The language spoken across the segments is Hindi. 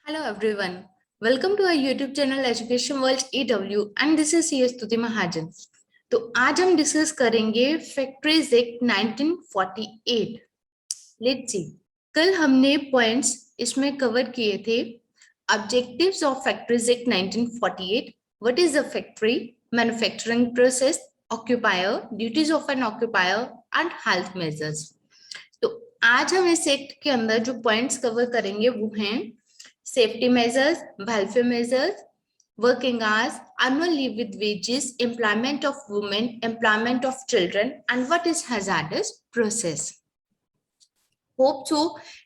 Hello everyone, welcome to our YouTube channel Education World EW and this is CS Stuti Mahajan। तो आज हम डिस्कस करेंगे फैक्ट्रीज एक्ट 1948। लेट्स सी, कल हमने पॉइंट्स इसमें कवर किए थे। Objectives of factories act 1948, what is the factory, manufacturing process, occupier, duties of an occupier and health measures. तो आज हम इस एक्ट के अंदर जो पॉइंट्स कवर करेंगे वो हैं safety measures, welfare measures, working hours, annual leave with wages, employment of women, employment of children, and what is hazardous process. Hope so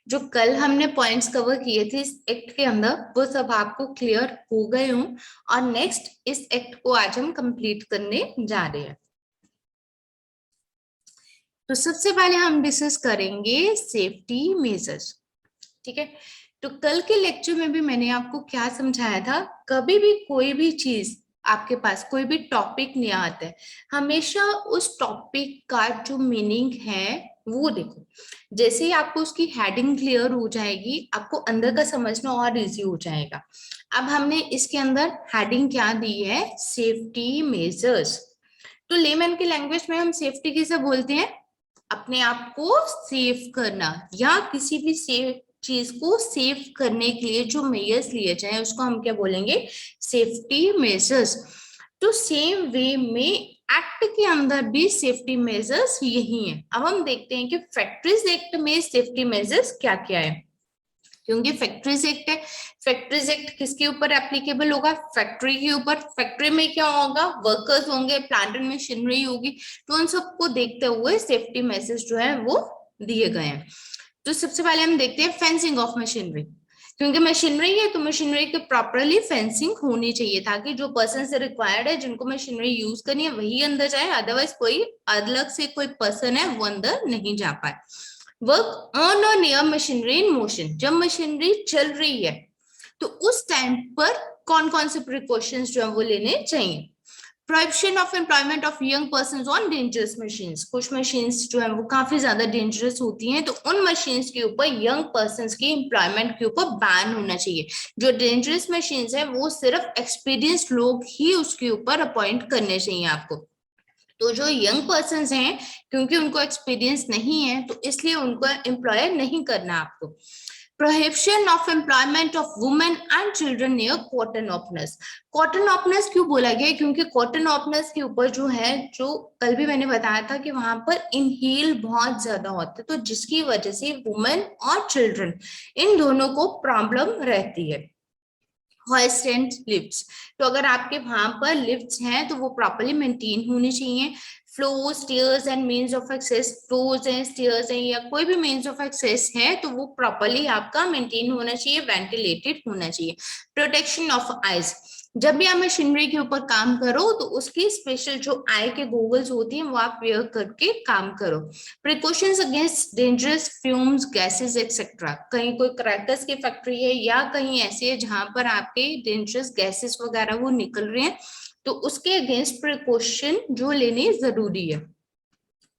जो कल हमने पॉइंट्स कवर किए थे इस एक्ट के अंदर वो सब आपको क्लियर हो गए हों और नेक्स्ट इस एक्ट को आज हम कंप्लीट करने जा रहे हैं। तो सबसे पहले हम डिस्कस करेंगे सेफ्टी मेजर्स। ठीक है, तो कल के लेक्चर में भी मैंने आपको क्या समझाया था, कभी भी कोई भी चीज आपके पास कोई भी टॉपिक नहीं आता है, हमेशा उस टॉपिक का जो मीनिंग है वो देखो। जैसे ही आपको उसकी हेडिंग क्लियर हो जाएगी आपको अंदर का समझना और इजी हो जाएगा। अब हमने इसके अंदर हेडिंग क्या दी है, सेफ्टी मेजर्स। तो लेमैन की लैंग्वेज में हम सेफ्टी किसे बोलते हैं, अपने आप को सेफ करना या किसी भी सेफ चीज को सेव करने के लिए जो मेजर्स लिए जाए उसको हम क्या बोलेंगे, सेफ्टी मेजर्स। तो सेम वे में एक्ट के अंदर भी सेफ्टी मेजर्स यही हैं। अब हम देखते हैं कि फैक्ट्रीज एक्ट में सेफ्टी मेजर्स क्या क्या है। क्योंकि फैक्ट्रीज एक्ट है, फैक्ट्रीज एक्ट किसके ऊपर एप्लीकेबल होगा, फैक्ट्री के ऊपर। फैक्ट्री में क्या होगा, वर्कर्स होंगे, प्लांट एंड मशीनरी होगी, तो उन सबको देखते हुए सेफ्टी मेजर्स जो है वो दिए गए हैं। तो सबसे पहले हम देखते हैं फेंसिंग ऑफ मशीनरी। क्योंकि मशीनरी है तो मशीनरी के प्रॉपरली फेंसिंग होनी चाहिए ताकि जो पर्सन से रिक्वायर्ड है जिनको मशीनरी यूज करनी है वही अंदर जाए, अदरवाइज कोई अलग से कोई पर्सन है वो अंदर नहीं जा पाए। वर्क ऑन और नियर मशीनरी इन मोशन, जब मशीनरी चल रही है तो उस टाइम पर कौन कौन से प्रिकॉशंस जो है वो लेने चाहिए। Prohibition of employment of young person on dangerous machines, कुछ मशीन्स जो है वो काफी ज्यादा डेंजरस होती हैं तो उन मशीन्स के ऊपर यंग पर्सन की एम्प्लॉयमेंट के ऊपर बैन होना चाहिए। जो डेंजरस मशीन्स है वो सिर्फ एक्सपीरियंस्ड लोग ही उसके ऊपर अपॉइंट करने चाहिए आपको। तो जो यंग पर्सन हैं क्योंकि उनको एक्सपीरियंस नहीं है तो इसलिए उनको एम्प्लॉय नहीं करना आपको। Prohibition of employment of women and children near cotton openers. Cotton openers क्यों बोला गया, क्योंकि कॉटन ओपनर्स के ऊपर जो है, जो कल भी मैंने बताया था कि वहां पर इनहेल बहुत ज्यादा होता है तो जिसकी वजह से वुमेन और चिल्ड्रन इन दोनों को प्रॉब्लम रहती है। हॉइस्ट एंड लिफ्ट्स, तो अगर आपके वहां पर लिफ्ट्स हैं तो वो प्रॉपर्ली मेंटेन होनी चाहिए। Floor, stairs and means of access, floors हैं, स्टेयर्स हैं या कोई भी मीन्स ऑफ एक्सेस है तो वो प्रॉपर्ली आपका मेंटेन होना चाहिए, वेंटिलेटेड होना चाहिए। प्रोटेक्शन ऑफ आईज, जब भी आप मशीनरी के ऊपर काम करो तो उसकी स्पेशल जो आई के गॉगल्स होती हैं वो आप वेयर करके काम करो। Precautions against dangerous fumes, gases etcetera, कहीं कोई क्रैकर्स की फैक्ट्री है या कहीं ऐसी है जहां पर आपके डेंजरस गैसेस वगैरह वो निकल रहे हैं तो उसके अगेंस्ट प्रिकॉशन जो लेने जरूरी है।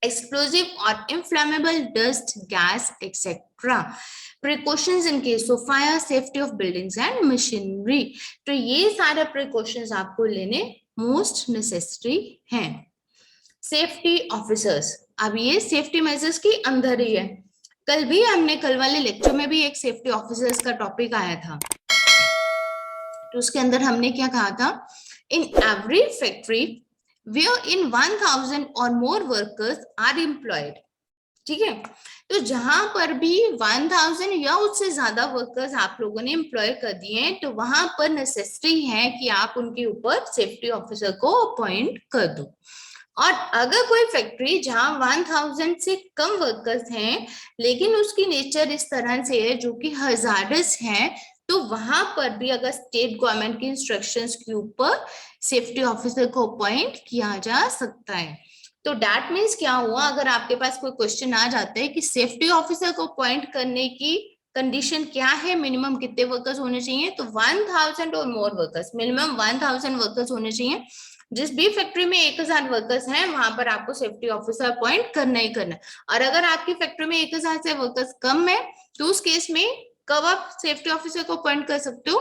एक्सप्लोजिव और inflammable dust, gas etcetera, precautions in case of fire, safety of buildings and machinery. तो ये सारे प्रिकॉशंस आपको लेने मोस्ट नेसेसरी हैं। सेफ्टी ऑफिसर्स, अब ये सेफ्टी मेजर्स के अंदर ही है। कल भी हमने कल वाले लेक्चर में भी एक सेफ्टी ऑफिसर्स का टॉपिक आया था तो उसके अंदर हमने क्या कहा था, इन every factory where in 1000 or more workers are employed। ठीक है, तो जहां पर भी 1000 या उससे ज्यादा वर्कर्स आप लोगों ने एम्प्लॉय कर दिए हैं तो वहां पर नेसेसरी है कि आप उनके ऊपर सेफ्टी ऑफिसर को अपॉइंट कर दो। और अगर कोई फैक्ट्री जहां 1000 से कम वर्कर्स हैं लेकिन उसकी नेचर इस तरह से है जो कि हजारस है तो वहां पर भी अगर स्टेट गवर्नमेंट की इंस्ट्रक्शंस के ऊपर सेफ्टी ऑफिसर को अपॉइंट किया जा सकता है। तो दैट मीन्स क्या हुआ, अगर आपके पास कोई क्वेश्चन आ जाता है कि सेफ्टी ऑफिसर को अपॉइंट करने की कंडीशन क्या है, मिनिमम कितने वर्कर्स होने चाहिए, तो 1000 और मोर वर्कर्स, मिनिमम 1000 वर्कर्स होने चाहिए। जिस भी फैक्ट्री में 1000 वर्कर्स हैं वहां पर आपको सेफ्टी ऑफिसर अपॉइंट करना ही करना है। और अगर आपकी फैक्ट्री में 1000 से वर्कर्स कम है तो उस केस में कब आप सेफ्टी ऑफिसर को अपॉइंट कर सकते हो?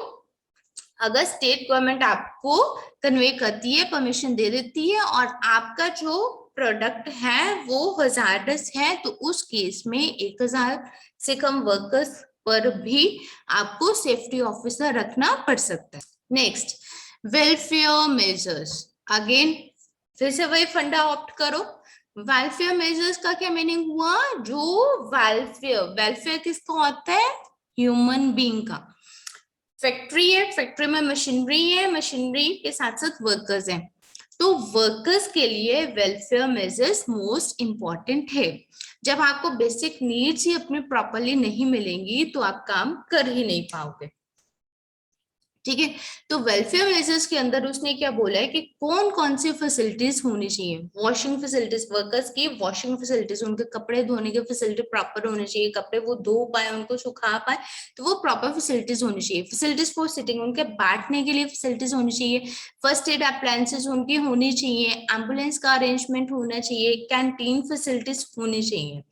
अगर स्टेट गवर्नमेंट आपको कन्वे करती है, परमिशन दे देती है और आपका जो प्रोडक्ट है वो हजारस है, तो उस केस में 1000 से कम वर्कर्स पर भी आपको सेफ्टी ऑफिसर रखना पड़ सकता है। Next, welfare measures. अगेन फिर से वही फंडा ऑप्ट करो। वेलफेयर मेजर्स का क्या मीनिंग हुआ? जो वेलफेयर, वेलफेयर किसका होता है? ह्यूमन बीइंग का। फैक्ट्री है, फैक्ट्री में मशीनरी है, मशीनरी के साथ साथ वर्कर्स हैं, तो वर्कर्स के लिए वेलफेयर मेजर्स मोस्ट इंपॉर्टेंट है। जब आपको बेसिक नीड्स ही अपने प्रॉपरली नहीं मिलेंगी तो आप काम कर ही नहीं पाओगे। ठीक है, तो वेलफेयर मेजर्स के अंदर उसने क्या बोला है कि कौन कौन सी फैसिलिटीज होनी चाहिए। वॉशिंग फैसिलिटीज, वर्कर्स की वॉशिंग फैसिलिटीज, उनके कपड़े धोने की फैसिलिटी प्रॉपर होनी चाहिए, कपड़े वो धो पाए, उनको सुखा पाए, तो वो प्रॉपर फैसिलिटीज होनी चाहिए। फैसिलिटीज फॉर सिटिंग, उनके बैठने के लिए फैसिलिटीज होनी चाहिए। फर्स्ट एड अप्लायंसेस उनकी होनी चाहिए, एम्बुलेंस का अरेंजमेंट होना चाहिए, कैंटीन फैसिलिटीज होनी चाहिए,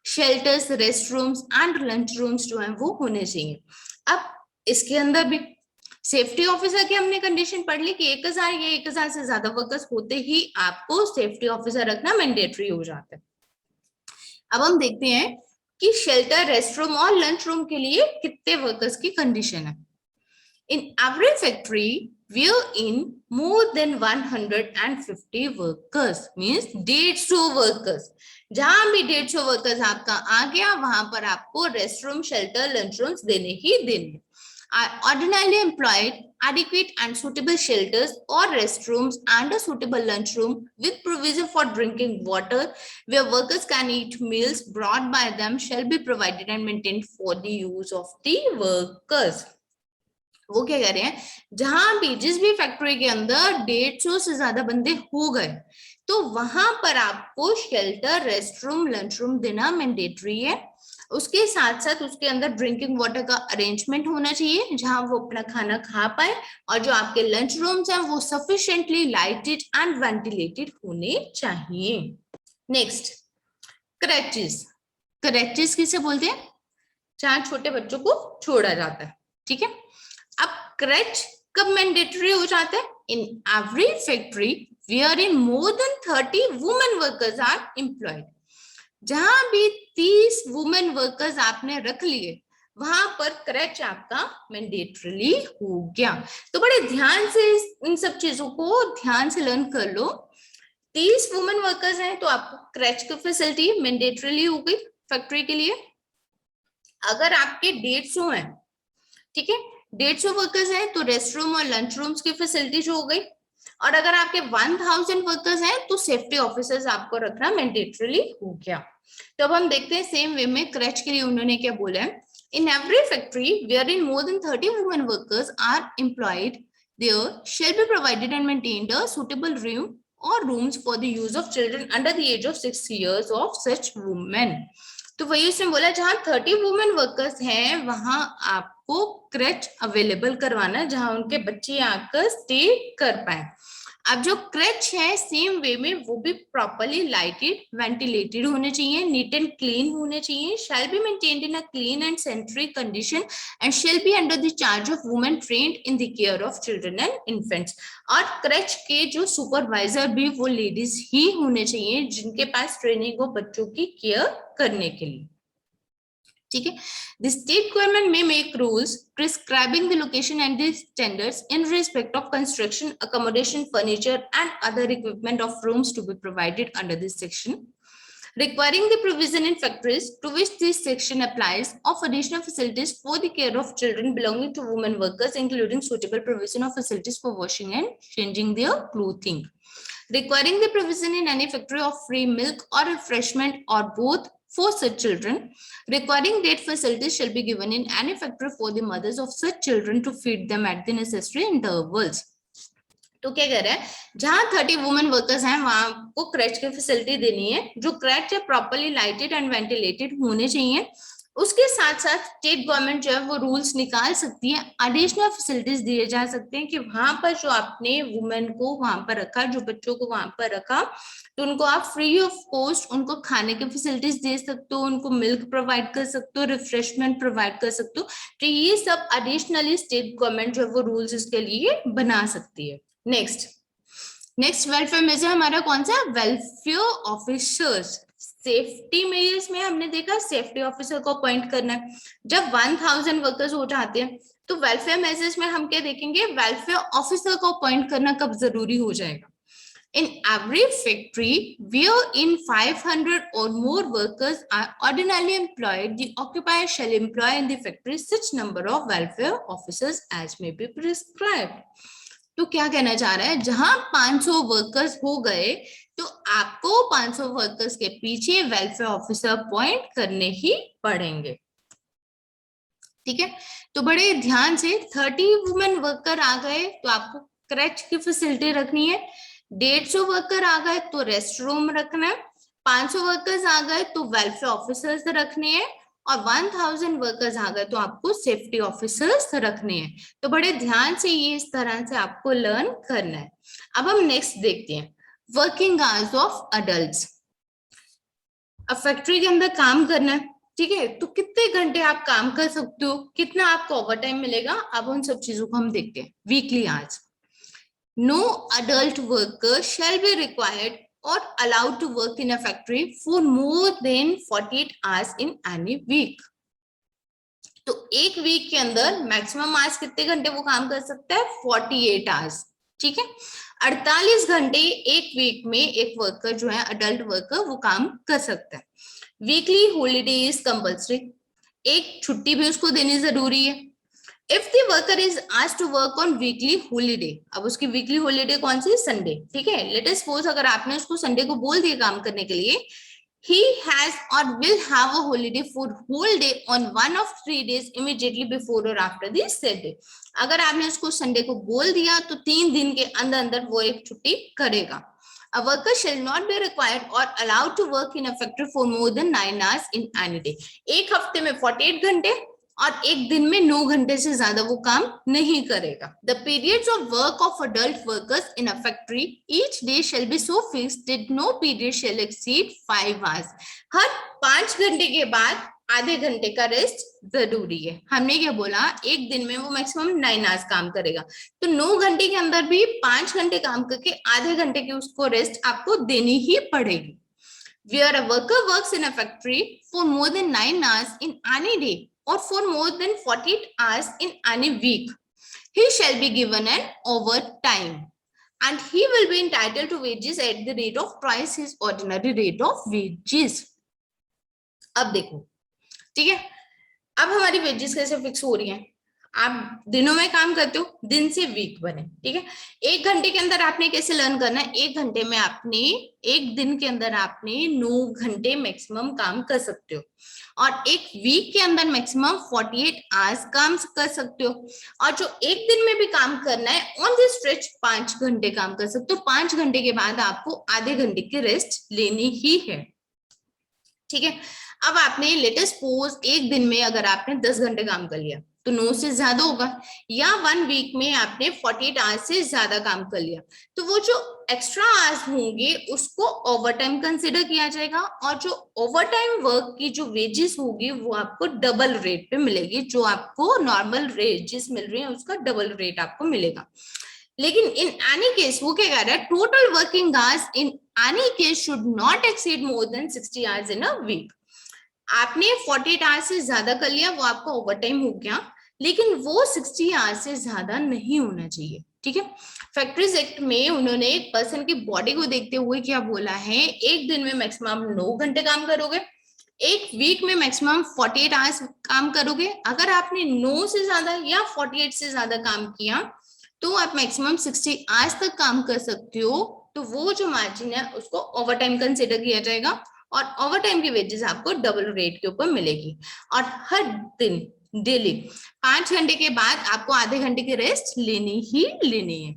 shelters, rest rooms and lunch rooms जो है वो होने चाहिए। अब इसके अंदर भी सेफ्टी ऑफिसर की हमने कंडीशन पढ़ ली कि 1000 या 1000 से ज्यादा वर्कर्स होते ही आपको सेफ्टी ऑफिसर रखना मैंडेटरी हो जाता है। अब हम देखते हैं कि शेल्टर, रेस्ट रूम और लंच रूम के लिए कितने वर्कर्स की कंडीशन है। In every factory we are in more than 150 workers, means 150 workers. जहां भी 150 वर्कर्स आपका आ गया वहां पर आपको rest room, shelter, lunch rooms देने ही देने। Are ordinarily employed adequate and suitable shelters or restrooms and a suitable lunchroom with provision for drinking water where workers can eat meals brought by them shall be provided and maintained for the use of the workers। वो क्या कह रहे हैं, जहां भी जिस भी फैक्ट्री के अंदर 150 से ज्यादा बंदे हो गए तो वहां पर आपको shelter, rest room, lunch room देना मैंडेटरी है। उसके साथ साथ उसके अंदर ड्रिंकिंग वाटर का अरेंजमेंट होना चाहिए जहां वो अपना खाना खा पाए, और जो आपके लंच रूम्स हैं वो सफिशिएंटली लाइटेड एंड वेंटिलेटेड होने चाहिए। नेक्स्ट, क्रैचेस। क्रैचेस किसे बोलते हैं? जहां छोटे बच्चों को छोड़ा जाता है। ठीक है, अब क्रच कब मैंडेटरी हो जाता है? In every factory where in more than 30 women workers are employed. जहां भी 30 वुमेन वर्कर्स आपने रख लिए वहां पर क्रच आपका मैंडेटरीली हो गया। तो बड़े ध्यान से इन सब चीजों को ध्यान से लर्न कर लो। 30 वुमेन वर्कर्स हैं तो आपको क्रच की फैसिलिटी मैंडेटरीली हो गई फैक्ट्री के लिए। अगर आपके 150 हैं, ठीक है, 150 वर्कर्स हैं तो रेस्ट रूम और लंच रूम्स की फैसिलिटीज हो गई। और अगर आपके 1000 वर्कर्स हैं तो सेफ्टी ऑफिसर्स आपको रखना मैंडेटरीली हो गया। तो अब हम देखते हैं सेम वे में क्रच के लिए उन्होंने क्या बोला है। In every factory where in more than 30 women workers are employed there shall be provided and maintained a suitable room or rooms for the use of children under the age of 6 years of such women। तो वही उसने बोला जहां 30 वुमेन वर्कर्स हैं वहां आपको क्रच अवेलेबल करवाना जहां उनके बच्चे आकर स्टे कर पाए। अब जो क्रच है सेम वे में वो भी प्रॉपर्ली लाइटेड, वेंटिलेटेड होने चाहिए, नीट एंड क्लीन होने चाहिए, shall be maintained in a clean and sanitary condition and shall be under the charge of women trained in the care of children and infants. और क्रच के जो सुपरवाइजर भी वो लेडीज ही होने चाहिए जिनके पास ट्रेनिंग हो बच्चों की केयर करने के लिए। ठीक है, the state government may make rules prescribing the location and the standards in respect of construction, accommodation, furniture and other equipment of rooms to be provided under this section, requiring the provision in factories to which this section applies of additional facilities for the care of children belonging to women workers, including suitable provision of facilities for washing and changing their clothing, requiring the provision in any factory of free milk or refreshment or both for such children, requiring that facilities shall be given in any factory for the mothers of such children to feed them at the necessary intervals। तो क्या कह रहा है, जहां 30 वुमेन वर्कर्स हैं वहां को क्रच की फैसिलिटी देनी है। जो क्रच है प्रॉपर्ली लाइटेड एंड वेंटिलेटेड होने चाहिए। उसके साथ साथ स्टेट गवर्नमेंट जो है वो रूल्स निकाल सकती है, एडिशनल फैसिलिटीज दिए जा सकते हैं कि वहां पर जो आपने वुमेन को वहां पर रखा, जो बच्चों को वहां पर रखा, तो उनको आप फ्री ऑफ कॉस्ट उनको खाने की फैसिलिटीज दे सकते हो, उनको मिल्क प्रोवाइड कर सकते हो, रिफ्रेशमेंट प्रोवाइड कर सकते हो। तो ये सब एडिशनली स्टेट गवर्नमेंट जो है वो रूल्स इसके लिए बना सकती है। नेक्स्ट वेलफेयर मेजर हमारा कौन सा? Welfare officers. सेफ्टी मेजर्स में हमने देखा सेफ्टी ऑफिसर को अपॉइंट करना है। जब 1000 वर्कर्स हो जाते हैं तो वेलफेयर मेजर्स में हम क्या देखेंगे? वेलफेयर ऑफिसर को अपॉइंट करना कब जरूरी हो जाएगा? In every factory wherein 500 or more workers are ordinarily employed, the occupier shall employ in the factory such number of welfare officers as may be prescribed. तो क्या कहना चाह रहा है? जहां 500 वर्कर्स हो गए तो आपको 500 वर्कर्स के पीछे वेलफेयर ऑफिसर अपॉइंट करने ही पड़ेंगे। ठीक है, तो बड़े ध्यान से 30 वुमेन वर्कर आ गए तो आपको क्रैच की फैसिलिटी रखनी है। 150 वर्कर आ गए तो रेस्ट रूम रखना है। 500 वर्कर्स आ गए तो वेलफेयर ऑफिसर्स रखने हैं। और 1000 वर्कर्स आ गए तो आपको सेफ्टी ऑफिसर्स रखने हैं। तो बड़े ध्यान से ये इस तरह से आपको लर्न करना है। अब हम नेक्स्ट देखते हैं, वर्किंग आवर्स ऑफ अडल्ट्स। अब फैक्ट्री के अंदर काम करना है, ठीक है, तो कितने घंटे आप काम कर सकते हो, कितना आपको ओवर टाइम मिलेगा, अब उन सब चीजों को हम देखते हैं। Weekly hours, no adult worker shall be required or allowed to work in a factory for more than 48 hours in any week. तो एक वीक के अंदर मैक्सिमम आवर्स कितने घंटे वो काम कर सकता है? 48 आवर्स। ठीक है, 48 घंटे एक वीक में एक वर्कर जो है अडल्ट वर्कर वो काम कर सकता है। वीकली हॉलीडे इज कंपल्सरी, एक छुट्टी भी उसको देनी जरूरी है। If the worker is asked to work on weekly holiday, अब उसकी वीकली हॉलीडे कौन सी? संडे। ठीक है, लेट अस सपोज अगर आपने उसको संडे को बोल दिया काम करने के लिए, he has or will have a holiday for whole day on one of 3 days immediately before or after the said day. अगर आपने उसको संडे को बोल दिया तो 3 दिन के अंदर अंदर वो एक छुट्टी करेगा। A worker shall not be required or allowed to work in a factory for more than 9 hours in any day. एक हफ्ते में 48 घंटे और एक दिन में 9 घंटे से ज्यादा वो काम नहीं करेगा। The periods of work of adult workers in a factory each day shall be so fixed that no period shall exceed 5 hours. हर 5 घंटे के बाद आधे घंटे का रेस्ट जरूरी है। हमने क्या बोला? एक दिन में वो मैक्सिमम 9 आवर्स काम करेगा, तो 9 घंटे के अंदर भी 5 घंटे काम करके आधे घंटे की उसको रेस्ट आपको देनी ही पड़ेगी। Where a worker works in a factory for more than 9 hours in any day or for more than 48 hours in any week, he shall be given an overtime and he will be entitled to wages at the rate of twice his ordinary rate of wages. अब देखो, ठीक है, अब हमारी वेजेस कैसे फिक्स हो रही हैं? आप दिनों में काम करते हो, दिन से वीक बने। ठीक है, एक घंटे के अंदर आपने कैसे लर्न करना है? एक घंटे में आपने, एक दिन के अंदर आपने 9 घंटे मैक्सिमम काम कर सकते हो और एक वीक के अंदर मैक्सिमम 48 आवर्स काम कर सकते हो। और जो एक दिन में भी काम करना है ऑन दिस स्ट्रेच 5 घंटे काम कर सकते हो। 5 घंटे के बाद आपको आधे घंटे की रेस्ट लेनी ही है। ठीक है, अब आपने लेटेस्ट सपोज एक दिन में अगर आपने 10 घंटे काम कर लिया तो 9 से ज्यादा होगा, या 1 वीक में आपने 48 आवर्स से ज्यादा काम कर लिया तो वो जो एक्स्ट्रा आवर्स होंगे उसको ओवरटाइम कंसीडर किया जाएगा और जो ओवरटाइम वर्क की जो वेजेस होगी वो आपको डबल रेट पे मिलेगी। जो आपको नॉर्मल वेजेस मिल रही है उसका डबल रेट आपको मिलेगा। लेकिन इन एनी केस वो क्या कह रहा है? Total working hours in any case should not exceed more than 60 hours in a week. आपने 48 आवर्स से ज्यादा कर लिया, वो आपका ओवरटाइम हो गया, लेकिन वो 60 आवर्स से ज्यादा नहीं होना चाहिए। ठीक है, फैक्ट्रीज एक्ट में उन्होंने एक पर्सन की बॉडी को देखते हुए क्या बोला है? एक दिन में मैक्सिमम 9 घंटे काम करोगे, एक वीक में मैक्सिमम 48 आवर्स काम करोगे। अगर आपने 9 से ज्यादा या 48 से ज्यादा काम किया तो आप मैक्सिमम 60 आवर्स तक काम कर सकते हो। तो वो जो मार्जिन है उसको ओवरटाइम कंसिडर किया जाएगा और ओवरटाइम की वेजेस आपको डबल रेट के ऊपर मिलेगी। और हर दिन डेली 5 घंटे के बाद आपको आधे घंटे की रेस्ट लेनी ही लेनी है।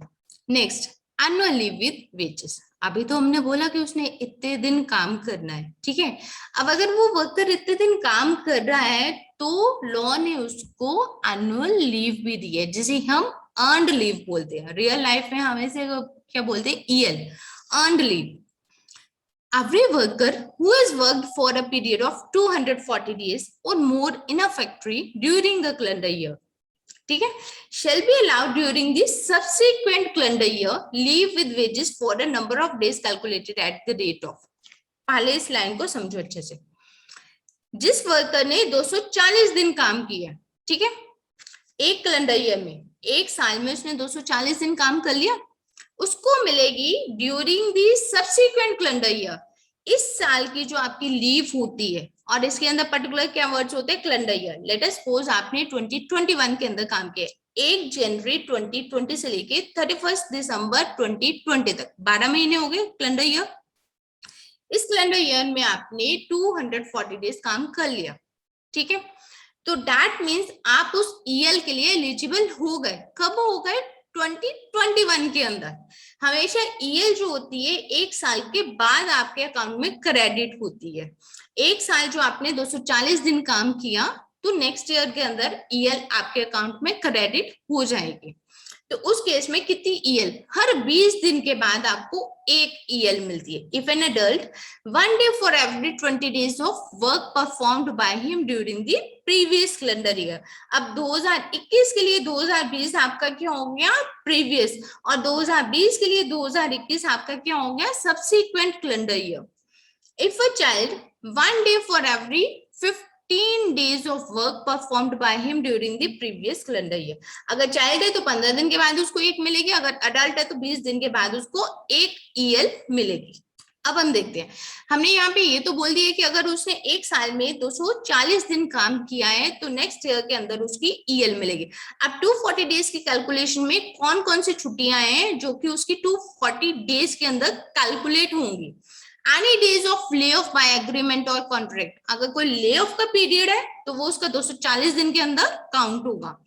Next, annual leave with wages. अभी तो हमने बोला कि उसने इतने दिन काम करना है, ठीक है। अब अगर वो वर्कर इतने दिन काम कर रहा है तो लॉ ने उसको एनुअल लीव भी दी है, जिसे हम अर्नड लीव बोलते हैं। रियल लाइफ में हम इसे क्या बोलते हैं, EL, earned leave. Every worker who has worked for a period of 240 days or more in a factory during the calendar year, ठीक है, shall be allowed during the subsequent calendar year leave with wages for a number of days calculated at the rate of। पहले इस लाइन को समझो अच्छे से। जिस वर्कर ने 240 दिन काम किया, ठीक है, एक कैलेंडर ईयर में, एक साल में उसने 240 दिन काम कर लिया, उसको मिलेगी during the subsequent calendar year, इस साल की जो आपकी लीव होती है। और इसके अंदर पर्टिकुलर क्या वर्ड्स होते हैं, calendar year. Let us suppose आपने 2021 के अंदर काम किया, 1 जनवरी 2020 से लेके 31 दिसंबर 2020 तक 12 महीने हो गए कैलेंडर ईयर। इस कैलेंडर ईयर में आपने 240 डेज काम कर लिया, ठीक है। तो दैट मीन्स आप उस ईएल के लिए एलिजिबल हो गए। कब हो गए, 2021 के अंदर। हमेशा ईएल जो होती है एक साल के बाद आपके अकाउंट में क्रेडिट होती है। एक साल जो आपने 240 दिन काम किया तो नेक्स्ट ईयर के अंदर ईएल आपके अकाउंट में क्रेडिट हो जाएगी। तो उस केस में कितनी ईएल, हर 20 दिन के बाद आपको एक ईएल मिलती है। If an adult 1 day for every 20 days of work performed by him during the previous calendar year. अब 2021 के लिए 2020 आपका क्या हो गया, प्रीवियस, और 2020 के लिए 2021 आपका क्या हो गया, subsequent calendar year. If a child 1 day for every 15 days of work performed by him during the previous calendar year। अगर चाइल्ड है तो 15 दिन के बाद उसको एक मिलेगी, अगर अडल्ट है तो 20 दिन के बाद उसको एक ईएल मिलेगी। अब हम देखते हैं, हमने यहाँ पे ये तो बोल दिया कि अगर उसने एक साल में 240 दिन काम किया है तो नेक्स्ट ईयर के अंदर उसकी ईएल मिलेगी। अब 240 डेज की कैलकुलेशन में कौन कौन सी छुट्टियां हैं जो कि उसकी 240 डेज के अंदर कैलकुलेट होंगी। Any days of lay off by agreement और कॉन्ट्रैक्ट, अगर कोई ले ऑफ का पीरियड है तो वो उसका 240 दिन के अंदर काउंट होगा।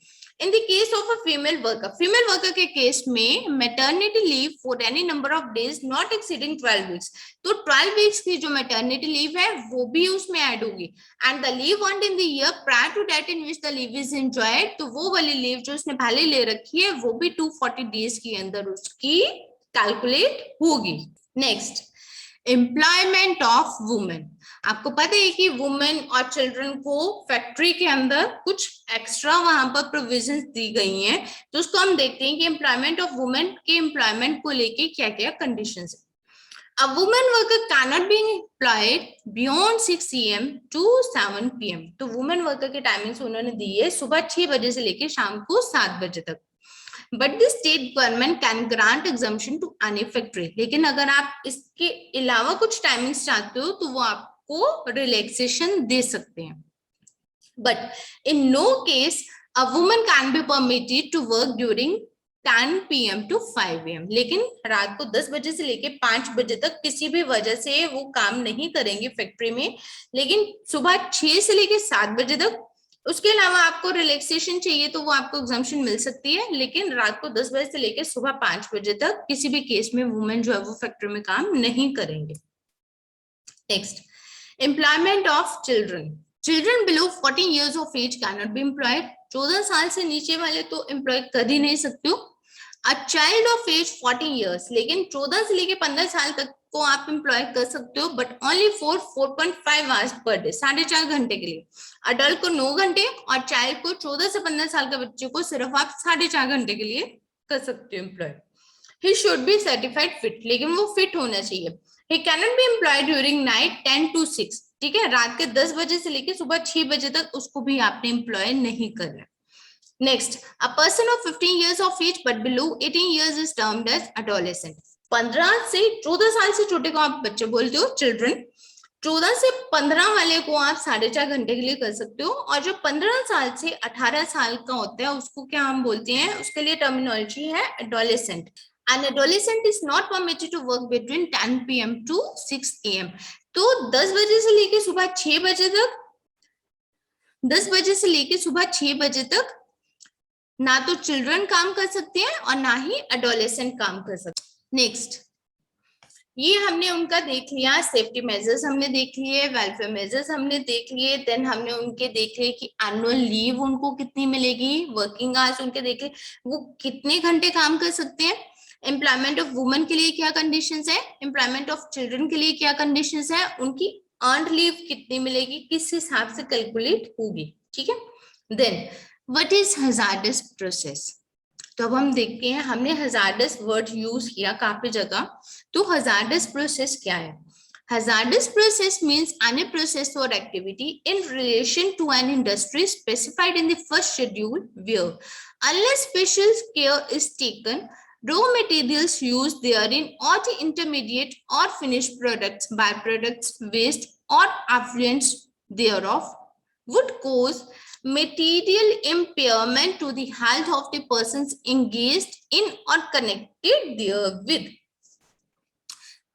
In the case of a female worker के केस में maternity leave for any number of days not exceeding 12 weeks, तो 12 वीक्स की जो मैटरनिटी लीव है वो भी उसमें ऐड होगी। And the leave earned in the year prior to that in which the leave is enjoyed, तो वो वाली लीव जो उसने पहले ले रखी है वो भी 240 डेज के अंदर उसकी कैलकुलेट होगी। Next, employment of women. आपको पता है कि वुमेन और चिल्ड्रन को फैक्ट्री के अंदर कुछ एक्स्ट्रा वहां पर प्रोविजंस दी गई हैं, तो उसको हम देखते हैं कि एम्प्लॉयमेंट ऑफ वुमेन के एम्प्लॉयमेंट को लेके क्या क्या कंडीशंस है। A women worker can not be employed beyond 6 AM to 7 PM। तो वुमेन वर्कर के टाइमिंग्स उन्होंने दी है सुबह 6 बजे से लेके शाम को 7 बजे तक। But the state government can grant exemption to any factory, लेकिन अगर आप इसके अलावा कुछ टाइमिंग्स चाहते हो तो वो आपको रिलैक्सेशन दे सकते हैं। But in no case a woman can be permitted to work during 10 PM to 5 AM, लेकिन रात को 10 बजे से लेके 5 बजे तक किसी भी वजह से वो काम नहीं करेंगे फैक्ट्री में, लेकिन सुबह 6 से लेके 7 बजे तक। उसके अलावा आपको रिलैक्सेशन चाहिए तो वो आपको एग्जम्पशन मिल सकती है, लेकिन रात को 10 बजे से लेकर सुबह 5 बजे तक किसी भी केस में वुमेन जो है वो फैक्ट्री में काम नहीं करेंगे। Next, employment of children below 14 years of age cannot be employed। 14 साल से नीचे वाले तो एम्प्लॉय कर ही नहीं सकते हो। A child of age 14 years, लेकिन 14 से लेके 15 साल तक को आप एम्प्लॉय कर सकते हो, but only for 4.5 hours per day, 4.5 घंटे के लिए। अडल्ट को 9 घंटे और चाइल्ड को 14 से 15 साल के बच्चे को सिर्फ आप 4.5 घंटे के लिए कर सकते हो employ. He should be certified fit, लेकिन वो फिट होना चाहिए। He can not be employed during night 10 to 6, ठीक है, रात के 10 बजे से लेके सुबह 6 बजे तक उसको भी आपने एम्प्लॉय नहीं करना। Next, a person of 15 years of age but below 18 years is termed as adolescent। 15 से 14 साल से छोटे को आप बच्चे बोलते हो, चिल्ड्रन। 14 से 15 वाले को आप 4.5 घंटे के लिए कर सकते हो, और जो 15 साल से 18 साल का होता है उसको क्या हम बोलते हैं, उसके लिए टर्मिनोलॉजी है adolescent. An adolescent is not permitted to work between 10 PM to 6 AM। तो 10 बजे से लेके सुबह 6 बजे तक, 10 बजे से लेके सुबह 6 बजे तक ना तो चिल्ड्रन काम कर सकते हैं और ना ही एडोलेसेंट काम कर सकते हैं। नेक्स्ट, ये हमने उनका देख लिया, सेफ्टी मेजर्स हमने देख लिए, वेलफेयर मेजर्स हमने देख लिए, देन हमने उनके देख लिए कि एनुअल लीव उनको कितनी मिलेगी, वर्किंग आवर्स उनके देख लिए, वो कितने घंटे काम कर सकते हैं, एम्प्लॉयमेंट ऑफ वुमेन के लिए क्या कंडीशंस है, एम्प्लॉयमेंट ऑफ चिल्ड्रन के लिए क्या कंडीशंस है, उनकी अर्नड लीव कितनी मिलेगी, किस हिसाब से कैलकुलेट होगी, ठीक है। Then what is hazardous process. तो अब हम देखते हैं, हमने हजार्डस वर्ड यूज किया काफी जगह, तो हजार्डस प्रोसेस क्या है। Hazardous process means any process or activity in relation to an industry specified in the first schedule where, unless special care is taken, raw materials used therein or the intermediate or finished products, byproducts, waste or affluents thereof would cause material impairment to the health of the persons engaged in or connected therewith.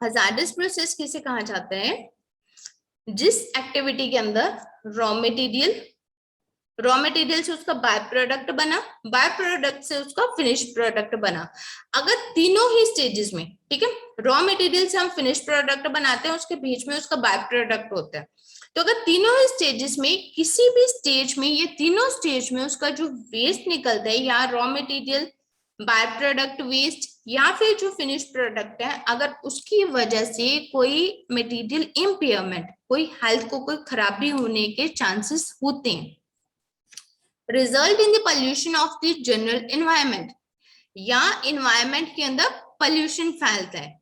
Hazardous process किसे कहा जाता है, जिस एक्टिविटी के अंदर रॉ मटेरियल से उसका बाय प्रोडक्ट बना, बाय प्रोडक्ट से उसका फिनिश प्रोडक्ट बना, अगर तीनों ही स्टेजेस में, ठीक है, रॉ मटेरियल से हम फिनिश प्रोडक्ट बनाते हैं, उसके बीच में उसका बाय प्रोडक्ट होता है, तो अगर तीनों ही स्टेजेस में किसी भी स्टेज में, ये तीनों स्टेज में उसका जो वेस्ट निकलता है, या raw material, by product waste, या फिर जो फिनिश प्रोडक्ट है, अगर उसकी वजह से कोई मटेरियल इम्पेयरमेंट, कोई हेल्थ को कोई खराबी होने के चांसेस होते हैं, result in the pollution of the general environment, या एनवायरमेंट के अंदर पॉल्यूशन फैलता है,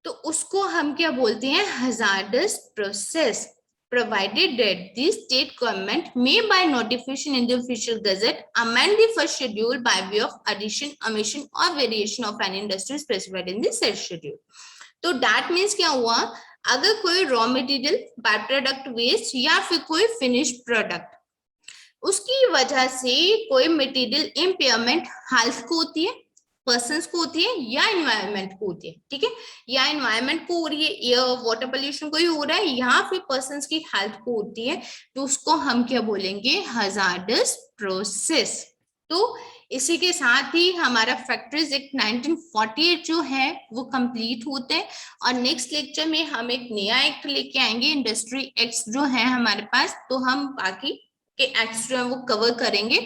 तो उसको हम क्या बोलते हैं, hazardous process, provided that the state government may by notification in the official gazette amend the first schedule by way of addition, omission or variation of an industry specified in the said schedule. तो that means क्या हुआ, अगर कोई raw material, by product waste, या फिर कोई फिनिश प्रोडक्ट, उसकी वजह से कोई मटेरियल इम्पेयरमेंट हेल्थ को होती है, पर्सन्स को होती है, या एनवायरनमेंट को होती है, ठीक है, या एनवायरनमेंट को हो रही है, एयर वाटर पोल्यूशन को ही हो रहा है, या फिर पर्सन्स की हेल्थ को होती है, तो उसको हम क्या बोलेंगे, हजार्डस प्रोसेस। तो इसी के साथ ही हमारा फैक्ट्रीज एक्ट 1948 जो है वो कंप्लीट होते हैं, और नेक्स्ट लेक्चर में हम एक नया एक्ट लेके आएंगे, इंडस्ट्री एक्ट जो है हमारे पास, तो हम बाकी के एक्ट्स जो है वो कवर करेंगे।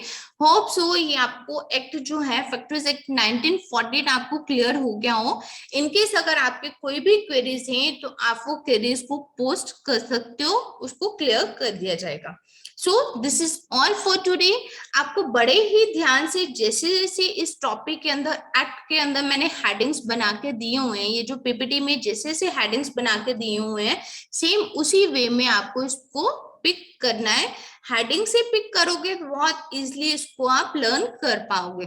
होप सो ये आपको एक्ट जो है फैक्ट्रीज एक्ट 1948 आपको क्लियर हो गया हो। इनकेस अगर आपके कोई भी क्वेरीज हैं तो आप वो क्वेरीज को पोस्ट कर सकते हो, उसको क्लियर कर दिया जाएगा। So this is all for today. आपको बड़े ही ध्यान से जैसे जैसे इस टॉपिक के अंदर, एक्ट के अंदर मैंने हेडिंग्स बना के दिए हुए हैं, ये जो पीपीटी में जैसे जैसे हेडिंग्स बना के दिए हुए हैं, सेम उसी वे में आपको इसको पिक करना है। हेडिंग से पिक करोगे तो बहुत इजीली इसको आप लर्न कर पाओगे।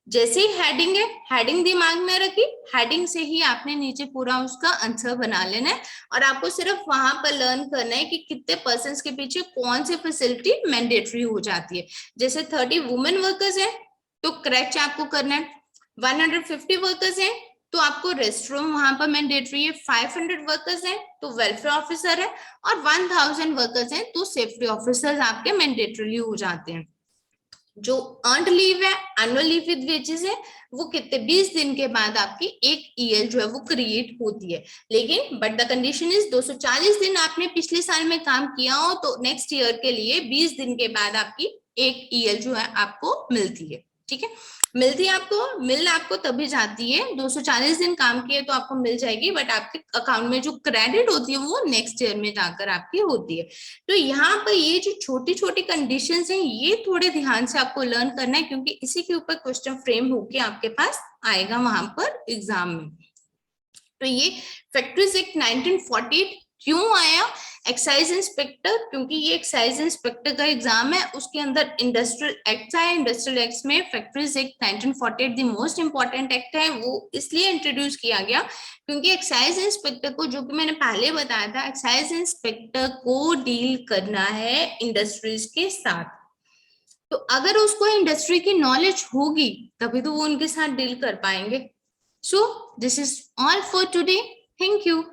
जैसे ही हेडिंग है, हेडिंग दिमाग में रखी, हेडिंग से ही आपने नीचे पूरा उसका आंसर बना लेना है, और आपको सिर्फ वहां पर लर्न करना है कि कितने पर्सन के पीछे कौन सी फैसिलिटी मैंडेटरी हो जाती है। जैसे 30 वुमेन वर्कर्स है तो क्रैच आपको करना है, 150 वर्कर्स है तो आपको रेस्ट रूम वहां पर मैंडेटरी है, 500 वर्कर्स हैं तो वेलफेयर ऑफिसर है, और 1000 वर्कर्स हैं तो सेफ्टी ऑफिसर्स आपके मैंडेटरी हो जाते हैं। जो अर्नड लीव है, एनुअल लीव विद वेजेस है, वो कितने 20 दिन के बाद आपकी एक ईएल जो है वो क्रिएट होती है। लेकिन बट द कंडीशन इज 240 दिन आपने पिछले साल में काम किया हो तो नेक्स्ट ईयर के लिए 20 दिन के बाद आपकी एक ईएल जो है आपको मिलती है, ठीक है। मिलती है आपको, मिल आपको तभी जाती है, 240 दिन काम किए तो आपको मिल जाएगी, बट आपके अकाउंट में जो क्रेडिट होती है वो नेक्स्ट ईयर में जाकर आपकी होती है। तो यहाँ पर ये जो छोटी छोटी कंडीशंस हैं ये थोड़े ध्यान से आपको लर्न करना है, क्योंकि इसी के ऊपर क्वेश्चन फ्रेम होके आपके पास आएगा वहां पर एग्जाम में। तो ये फैक्ट्रीज एक्ट 1948 क्यों आया, एक्साइज इंस्पेक्टर, क्योंकि ये एक्साइज इंस्पेक्टर का एग्जाम है, उसके अंदर इंडस्ट्रियल एक्ट है, इंडस्ट्रियल एक्ट में factories act 1948 the most important act है, वो इसलिए इंट्रोड्यूस किया गया क्योंकि एक्साइज इंस्पेक्टर को, जो कि मैंने पहले बताया था, एक्साइज इंस्पेक्टर को डील करना है इंडस्ट्रीज के साथ। तो अगर उसको इंडस्ट्री की नॉलेज होगी तभी तो वो उनके साथ डील कर पाएंगे। So this is all for today, thank you.